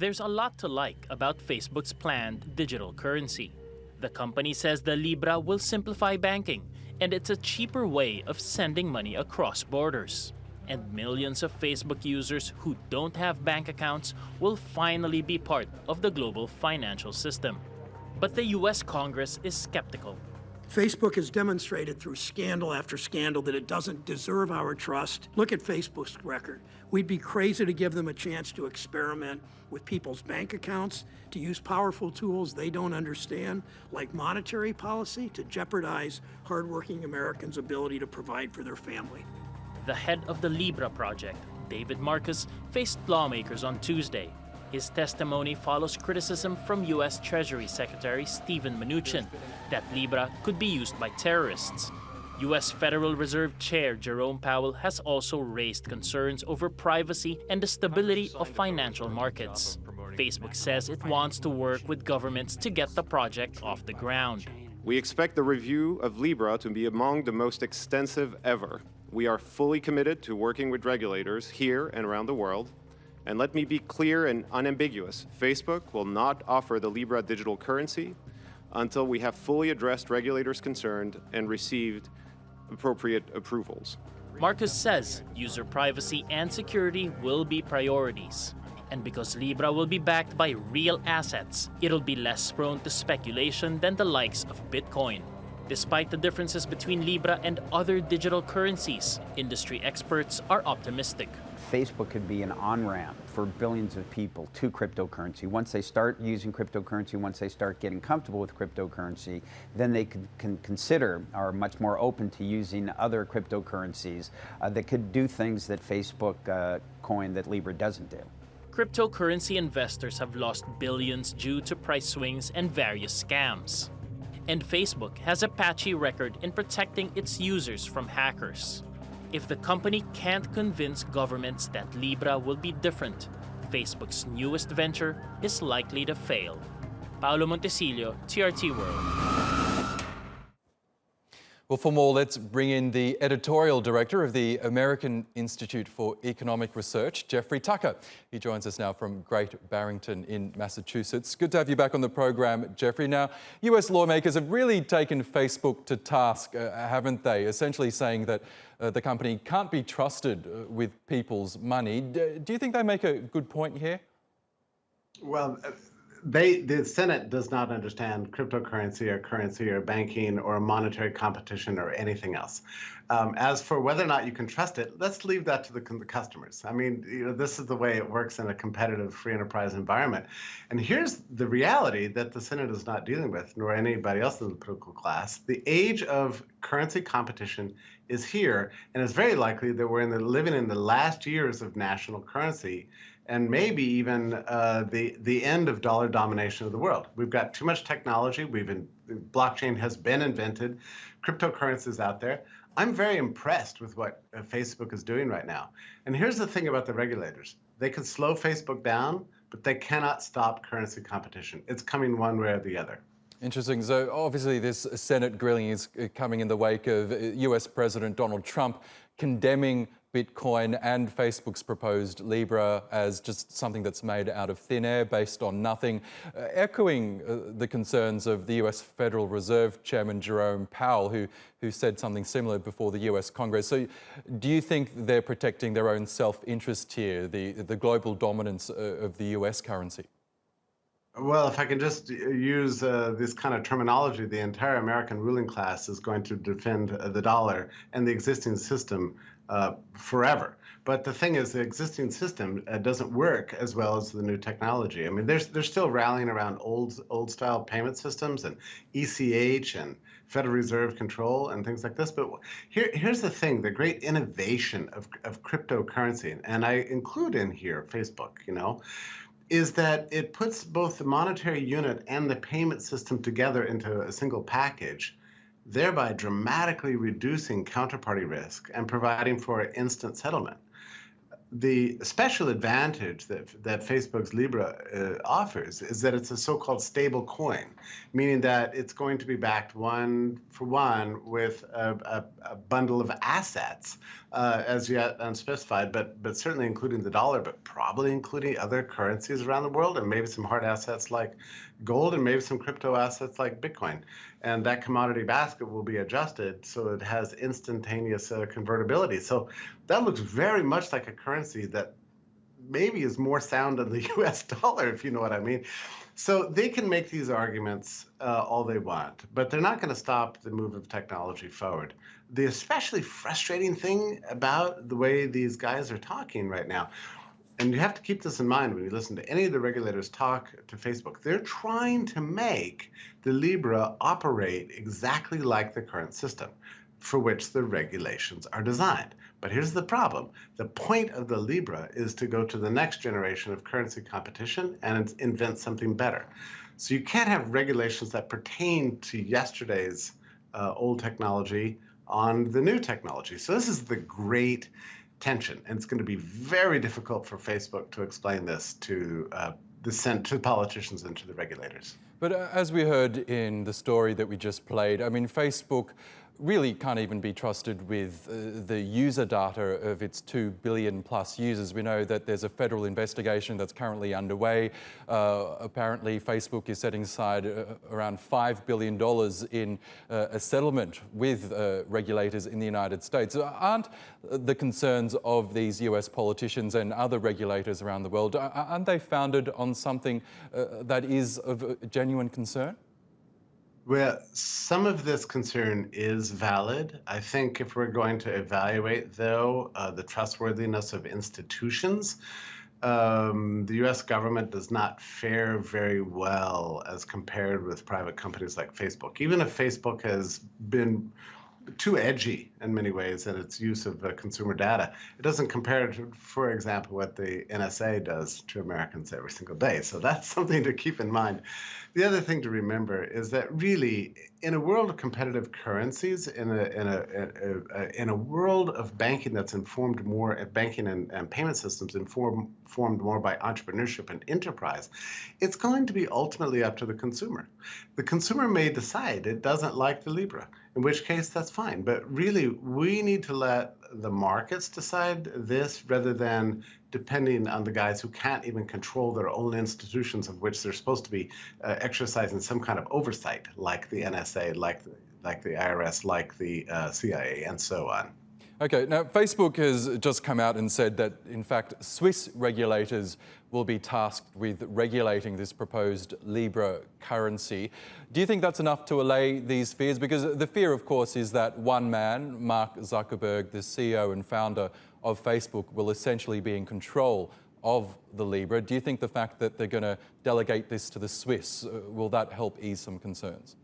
There's a lot to like about Facebook's planned digital currency. The company says the Libra will simplify banking, and it's a cheaper way of sending money across borders. And millions of Facebook users who don't have bank accounts will finally be part of the global financial system. But the US Congress is skeptical. Facebook has demonstrated through scandal after scandal that it doesn't deserve our trust. Look at Facebook's record. We'd be crazy to give them a chance to experiment with people's bank accounts, to use powerful tools they don't understand, like monetary policy, to jeopardize hardworking Americans' ability to provide for their family. The head of the Libra project, David Marcus, faced lawmakers on Tuesday. His testimony follows criticism from U.S. Treasury Secretary Steven Mnuchin that Libra could be used by terrorists. U.S. Federal Reserve Chair Jerome Powell has also raised concerns over privacy and the stability of financial markets. Facebook says it wants to work with governments to get the project off the ground. We expect the review of Libra to be among the most extensive ever. We are fully committed to working with regulators here and around the world. And let me be clear and unambiguous, Facebook will not offer the Libra digital currency until we have fully addressed regulators concerned and received appropriate approvals. Marcus says user privacy and security will be priorities. And because Libra will be backed by real assets, it'll be less prone to speculation than the likes of Bitcoin. Despite the differences between Libra and other digital currencies, industry experts are optimistic. Facebook could be an on-ramp for billions of people to cryptocurrency. Once they start using cryptocurrency, once they start getting comfortable with cryptocurrency, then they can consider, are much more open to using other cryptocurrencies that could do things that Facebook coin that Libra doesn't do. Cryptocurrency investors have lost billions due to price swings and various scams. And Facebook has a patchy record in protecting its users from hackers. If the company can't convince governments that Libra will be different, Facebook's newest venture is likely to fail. Paolo Montecillo, TRT World. Well, for more, let's bring in the editorial director of the American Institute for Economic Research, Jeffrey Tucker. He joins us now from Great Barrington in Massachusetts. Good to have you back on the program, Jeffrey. Now, US lawmakers have really taken Facebook to task, haven't they? Essentially saying that the company can't be trusted with people's money. Do you think they make a good point here? Well, the Senate does not understand cryptocurrency or banking or monetary competition or anything else. As for whether or not you can trust it, let's leave that to the customers. I mean, this is the way it works in a competitive free enterprise environment. And here's the reality that the Senate is not dealing with, nor anybody else in the political class. The age of currency competition is here, and it's very likely that we're living in the last years of national currency, and maybe even the end of dollar domination of the world. We've got too much technology. Blockchain has been invented. Cryptocurrency is out there. I'm very impressed with what Facebook is doing right now. And here's the thing about the regulators. They can slow Facebook down, but they cannot stop currency competition. It's coming one way or the other. Interesting. So obviously this Senate grilling is coming in the wake of US President Donald Trump condemning Bitcoin and Facebook's proposed Libra as just something that's made out of thin air, based on nothing, echoing the concerns of the US Federal Reserve Chairman Jerome Powell, who said something similar before the US Congress. So do you think they're protecting their own self-interest here, the global dominance of the US currency? Well, if I can just use this kind of terminology, the entire American ruling class is going to defend the dollar and the existing system forever. But the thing is, the existing system doesn't work as well as the new technology. I mean, they're still rallying around old style payment systems and ECH and Federal Reserve control and things like this. But here's the thing: the great innovation of cryptocurrency, and I include in here Facebook, is that it puts both the monetary unit and the payment system together into a single package, thereby dramatically reducing counterparty risk and providing for instant settlement. The special advantage that Facebook's Libra offers is that it's a so-called stable coin, meaning that it's going to be backed one for one with a bundle of assets, as yet unspecified, but certainly including the dollar, but probably including other currencies around the world, and maybe some hard assets like gold, and maybe some crypto assets like Bitcoin. And that commodity basket will be adjusted so it has instantaneous convertibility. So that looks very much like a currency that maybe is more sound than the US dollar, if you know what I mean. So they can make these arguments all they want, but they're not going to stop the move of technology forward. The especially frustrating thing about the way these guys are talking right now, and you have to keep this in mind when you listen to any of the regulators talk to Facebook, they're trying to make the Libra operate exactly like the current system for which the regulations are designed. But here's the problem. The point of the Libra is to go to the next generation of currency competition and invent something better. So you can't have regulations that pertain to yesterday's old technology on the new technology. So this is the great tension, and it's going to be very difficult for Facebook to explain this to to politicians and to the regulators. But as we heard in the story that we just played, I mean, Facebook really can't even be trusted with the user data of its 2 billion plus users. We know that there's a federal investigation that's currently underway. Apparently, Facebook is setting aside around $5 billion in a settlement with regulators in the United States. Aren't the concerns of these US politicians and other regulators around the world, aren't they founded on something that is of genuine concern? Well, some of this concern is valid. I think if we're going to evaluate, though, the trustworthiness of institutions, the US government does not fare very well as compared with private companies like Facebook. Even if Facebook has been too edgy in many ways in its use of consumer data, it doesn't compare to, for example, what the NSA does to Americans every single day. So that's something to keep in mind. The other thing to remember is that really, in a world of competitive currencies, in a world of banking that's informed more, banking and payment systems informed more by entrepreneurship and enterprise, it's going to be ultimately up to the consumer. The consumer may decide it doesn't like the Libra, in which case that's fine. But really, we need to let the markets decide this rather than depending on the guys who can't even control their own institutions of which they're supposed to be exercising some kind of oversight, like the NSA, like the IRS, like the CIA, and so on. Okay, now Facebook has just come out and said that, in fact, Swiss regulators will be tasked with regulating this proposed Libra currency. Do you think that's enough to allay these fears? Because the fear, of course, is that one man, Mark Zuckerberg, the CEO and founder of Facebook, will essentially be in control of the Libra. Do you think the fact that they're going to delegate this to the Swiss, will that help ease some concerns?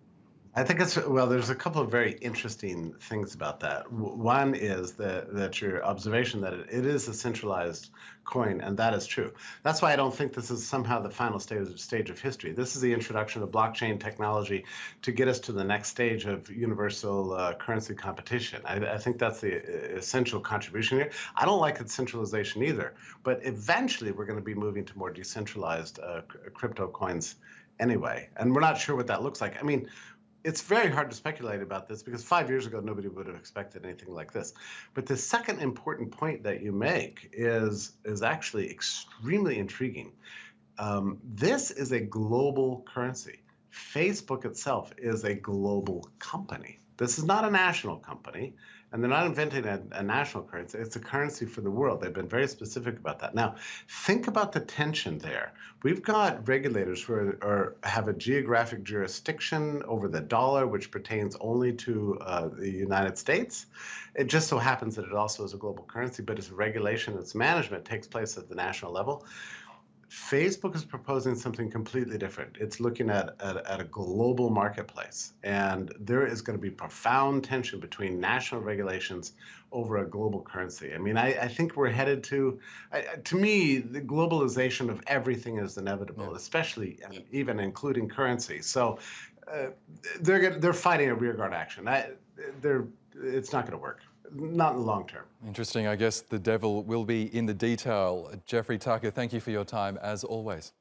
I think well, there's a couple of very interesting things about that. One is that your observation that it is a centralized coin, and that is true. That's why I don't think this is somehow the final stage of history. This is the introduction of blockchain technology to get us to the next stage of universal currency competition. I think that's the essential contribution here. I don't like its centralization either, but eventually we're going to be moving to more decentralized crypto coins anyway, and we're not sure what that looks like. I mean, it's very hard to speculate about this because 5 years ago, nobody would have expected anything like this. But the second important point that you make is actually extremely intriguing. This is a global currency. Facebook itself is a global company. This is not a national company, and they're not inventing a national currency. It's a currency for the world. They've been very specific about that. Now, think about the tension there. We've got regulators who have a geographic jurisdiction over the dollar, which pertains only to the United States. It just so happens that it also is a global currency, but its regulation, its management takes place at the national level. Facebook is proposing something completely different. It's looking at a global marketplace, and there is going to be profound tension between national regulations over a global currency. I mean, I think we're headed to me, the globalization of everything is inevitable, especially even including currency. So they're fighting a rearguard action. It's not going to work. Not in the long term. Interesting. I guess the devil will be in the detail. Jeffrey Tucker, thank you for your time as always.